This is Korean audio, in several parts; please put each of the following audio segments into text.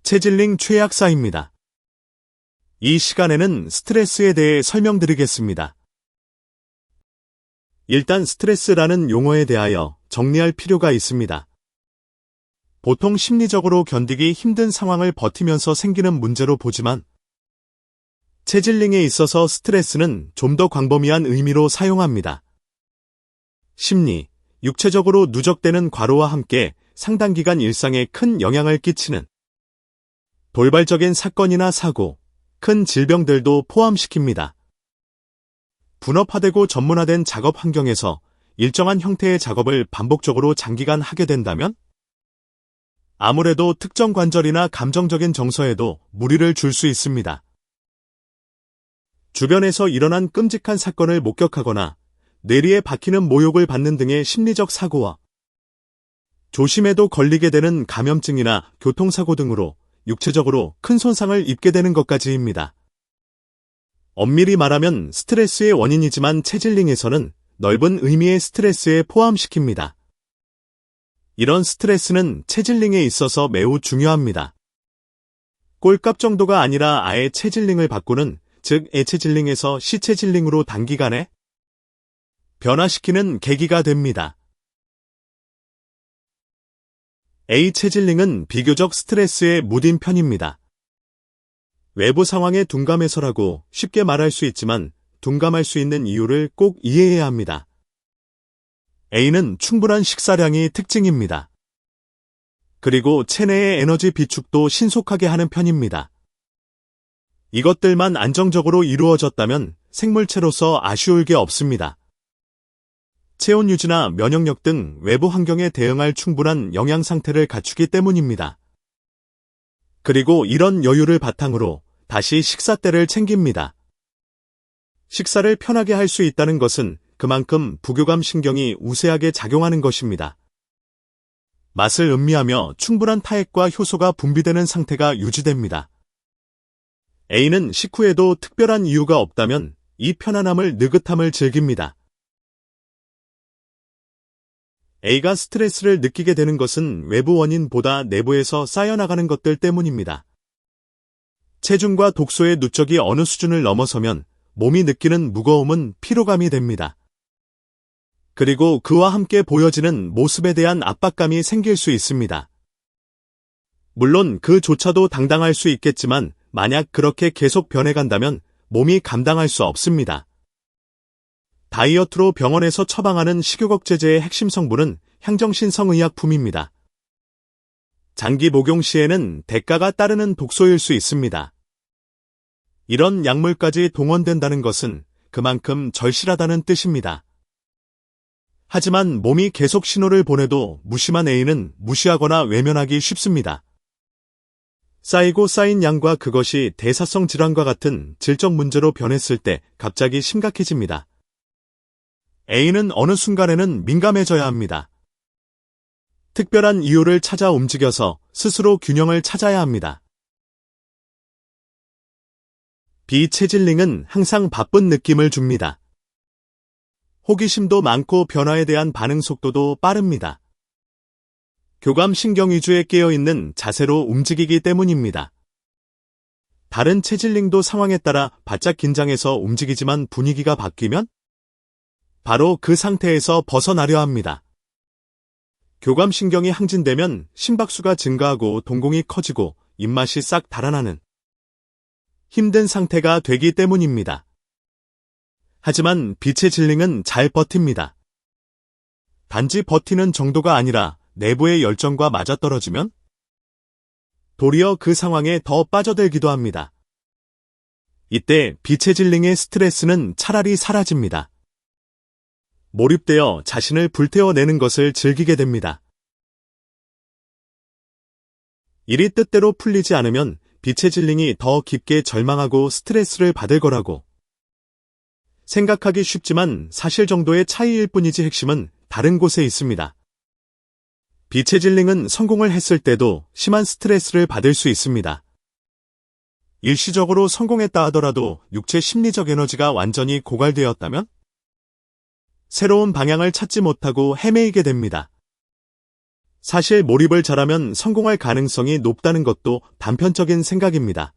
체질링 최약사입니다. 이 시간에는 스트레스에 대해 설명드리겠습니다. 일단 스트레스라는 용어에 대하여 정리할 필요가 있습니다. 보통 심리적으로 견디기 힘든 상황을 버티면서 생기는 문제로 보지만 체질링에 있어서 스트레스는 좀 더 광범위한 의미로 사용합니다. 심리, 육체적으로 누적되는 과로와 함께 상당 기간 일상에 큰 영향을 끼치는 돌발적인 사건이나 사고, 큰 질병들도 포함시킵니다. 분업화되고 전문화된 작업 환경에서 일정한 형태의 작업을 반복적으로 장기간 하게 된다면 아무래도 특정 관절이나 감정적인 정서에도 무리를 줄 수 있습니다. 주변에서 일어난 끔찍한 사건을 목격하거나 뇌리에 박히는 모욕을 받는 등의 심리적 사고와 조심해도 걸리게 되는 감염증이나 교통사고 등으로 육체적으로 큰 손상을 입게 되는 것까지입니다. 엄밀히 말하면 스트레스의 원인이지만 체질링에서는 넓은 의미의 스트레스에 포함시킵니다. 이런 스트레스는 체질링에 있어서 매우 중요합니다. 꼴값 정도가 아니라 아예 체질링을 바꾸는, 즉 애체질링에서 시체질링으로 단기간에 변화시키는 계기가 됩니다. A체질링은 비교적 스트레스에 무딘 편입니다. 외부 상황에 둔감해서라고 쉽게 말할 수 있지만 둔감할 수 있는 이유를 꼭 이해해야 합니다. A는 충분한 식사량이 특징입니다. 그리고 체내의 에너지 비축도 신속하게 하는 편입니다. 이것들만 안정적으로 이루어졌다면 생물체로서 아쉬울 게 없습니다. 체온 유지나 면역력 등 외부 환경에 대응할 충분한 영양 상태를 갖추기 때문입니다. 그리고 이런 여유를 바탕으로 다시 식사 때를 챙깁니다. 식사를 편하게 할 수 있다는 것은 그만큼 부교감 신경이 우세하게 작용하는 것입니다. 맛을 음미하며 충분한 타액과 효소가 분비되는 상태가 유지됩니다. A는 식후에도 특별한 이유가 없다면 이 편안함을 느긋함을 즐깁니다. A가 스트레스를 느끼게 되는 것은 외부 원인보다 내부에서 쌓여나가는 것들 때문입니다. 체중과 독소의 누적이 어느 수준을 넘어서면 몸이 느끼는 무거움은 피로감이 됩니다. 그리고 그와 함께 보여지는 모습에 대한 압박감이 생길 수 있습니다. 물론 그조차도 당당할 수 있겠지만 만약 그렇게 계속 변해간다면 몸이 감당할 수 없습니다. 다이어트로 병원에서 처방하는 식욕억제제의 핵심 성분은 향정신성의약품입니다. 장기 복용 시에는 대가가 따르는 독소일 수 있습니다. 이런 약물까지 동원된다는 것은 그만큼 절실하다는 뜻입니다. 하지만 몸이 계속 신호를 보내도 무심한 A는 무시하거나 외면하기 쉽습니다. 쌓이고 쌓인 양과 그것이 대사성 질환과 같은 질적 문제로 변했을 때 갑자기 심각해집니다. A는 어느 순간에는 민감해져야 합니다. 특별한 이유를 찾아 움직여서 스스로 균형을 찾아야 합니다. B체질링은 항상 바쁜 느낌을 줍니다. 호기심도 많고 변화에 대한 반응 속도도 빠릅니다. 교감신경 위주에 깨어있는 자세로 움직이기 때문입니다. 다른 체질링도 상황에 따라 바짝 긴장해서 움직이지만 분위기가 바뀌면 바로 그 상태에서 벗어나려 합니다. 교감신경이 항진되면 심박수가 증가하고 동공이 커지고 입맛이 싹 달아나는 힘든 상태가 되기 때문입니다. 하지만 B체질링은 잘 버팁니다. 단지 버티는 정도가 아니라 내부의 열정과 맞아떨어지면 도리어 그 상황에 더 빠져들기도 합니다. 이때 B체질링의 스트레스는 차라리 사라집니다. 몰입되어 자신을 불태워내는 것을 즐기게 됩니다. 일이 뜻대로 풀리지 않으면 B체질링이 더 깊게 절망하고 스트레스를 받을 거라고 생각하기 쉽지만 사실 정도의 차이일 뿐이지 핵심은 다른 곳에 있습니다. B체질링은 성공을 했을 때도 심한 스트레스를 받을 수 있습니다. 일시적으로 성공했다 하더라도 육체 심리적 에너지가 완전히 고갈되었다면 새로운 방향을 찾지 못하고 헤매이게 됩니다. 사실 몰입을 잘하면 성공할 가능성이 높다는 것도 단편적인 생각입니다.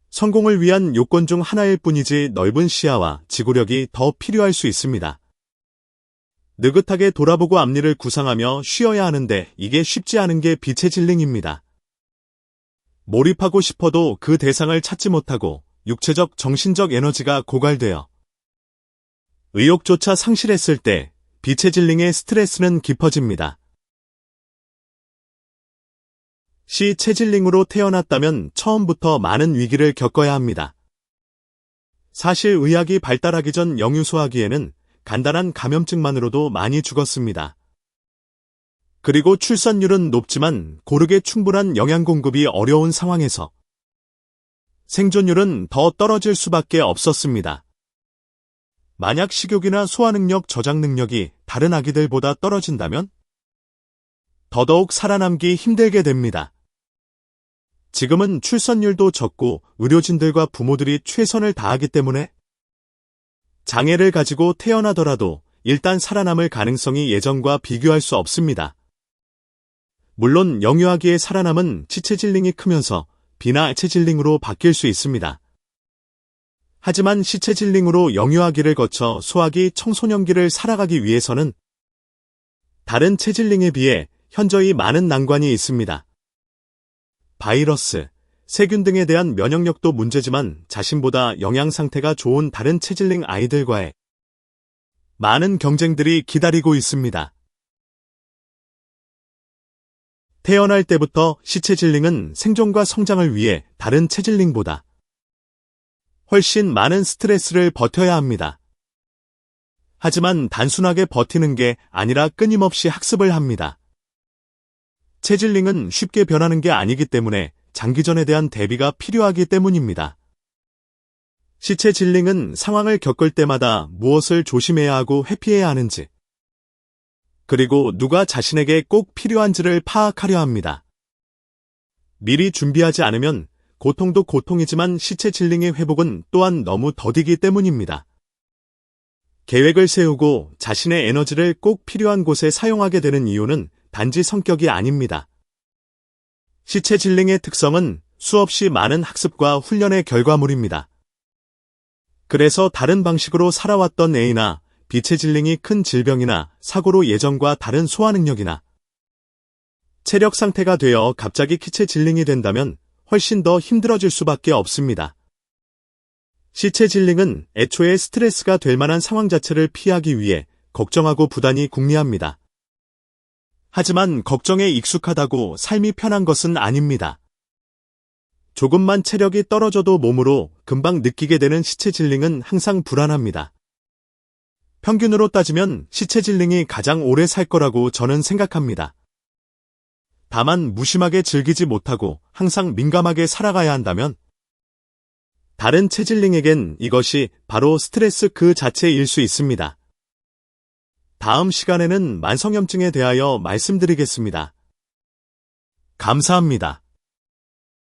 성공을 위한 요건 중 하나일 뿐이지 넓은 시야와 지구력이 더 필요할 수 있습니다. 느긋하게 돌아보고 앞일을 구상하며 쉬어야 하는데 이게 쉽지 않은 게 빛의 질링입니다. 몰입하고 싶어도 그 대상을 찾지 못하고 육체적, 정신적 에너지가 고갈되어 의욕조차 상실했을 때 빛의 질링의 스트레스는 깊어집니다. 시 체질링으로 태어났다면 처음부터 많은 위기를 겪어야 합니다. 사실 의학이 발달하기 전 영유소화기에는 간단한 감염증만으로도 많이 죽었습니다. 그리고 출산율은 높지만 고르게 충분한 영양 공급이 어려운 상황에서 생존율은 더 떨어질 수밖에 없었습니다. 만약 식욕이나 소화 능력, 저장 능력이 다른 아기들보다 떨어진다면 더더욱 살아남기 힘들게 됩니다. 지금은 출산율도 적고 의료진들과 부모들이 최선을 다하기 때문에 장애를 가지고 태어나더라도 일단 살아남을 가능성이 예전과 비교할 수 없습니다. 물론 영유아기의 살아남은 치체질링이 크면서 비나 체질링으로 바뀔 수 있습니다. 하지만 시체질링으로 영유아기를 거쳐 소아기, 청소년기를 살아가기 위해서는 다른 체질링에 비해 현저히 많은 난관이 있습니다. 바이러스, 세균 등에 대한 면역력도 문제지만 자신보다 영양 상태가 좋은 다른 체질링 아이들과의 많은 경쟁들이 기다리고 있습니다. 태어날 때부터 시체질링은 생존과 성장을 위해 다른 체질링보다 훨씬 많은 스트레스를 버텨야 합니다. 하지만 단순하게 버티는 게 아니라 끊임없이 학습을 합니다. 체질링은 쉽게 변하는 게 아니기 때문에 장기전에 대한 대비가 필요하기 때문입니다. 시체질링은 상황을 겪을 때마다 무엇을 조심해야 하고 회피해야 하는지, 그리고 누가 자신에게 꼭 필요한지를 파악하려 합니다. 미리 준비하지 않으면 고통도 고통이지만 시체질링의 회복은 또한 너무 더디기 때문입니다. 계획을 세우고 자신의 에너지를 꼭 필요한 곳에 사용하게 되는 이유는 단지 성격이 아닙니다. 시체질링의 특성은 수없이 많은 학습과 훈련의 결과물입니다. 그래서 다른 방식으로 살아왔던 A나 빛의 질링이 큰 질병이나 사고로 예전과 다른 소화 능력이나 체력 상태가 되어 갑자기 키체질링이 된다면 훨씬 더 힘들어질 수밖에 없습니다. 시체질링은 애초에 스트레스가 될 만한 상황 자체를 피하기 위해 걱정하고 부단히 궁리합니다. 하지만 걱정에 익숙하다고 삶이 편한 것은 아닙니다. 조금만 체력이 떨어져도 몸으로 금방 느끼게 되는 시체질링은 항상 불안합니다. 평균으로 따지면 시체질링이 가장 오래 살 거라고 저는 생각합니다. 다만 무심하게 즐기지 못하고 항상 민감하게 살아가야 한다면 다른 체질링에겐 이것이 바로 스트레스 그 자체일 수 있습니다. 다음 시간에는 만성염증에 대하여 말씀드리겠습니다. 감사합니다.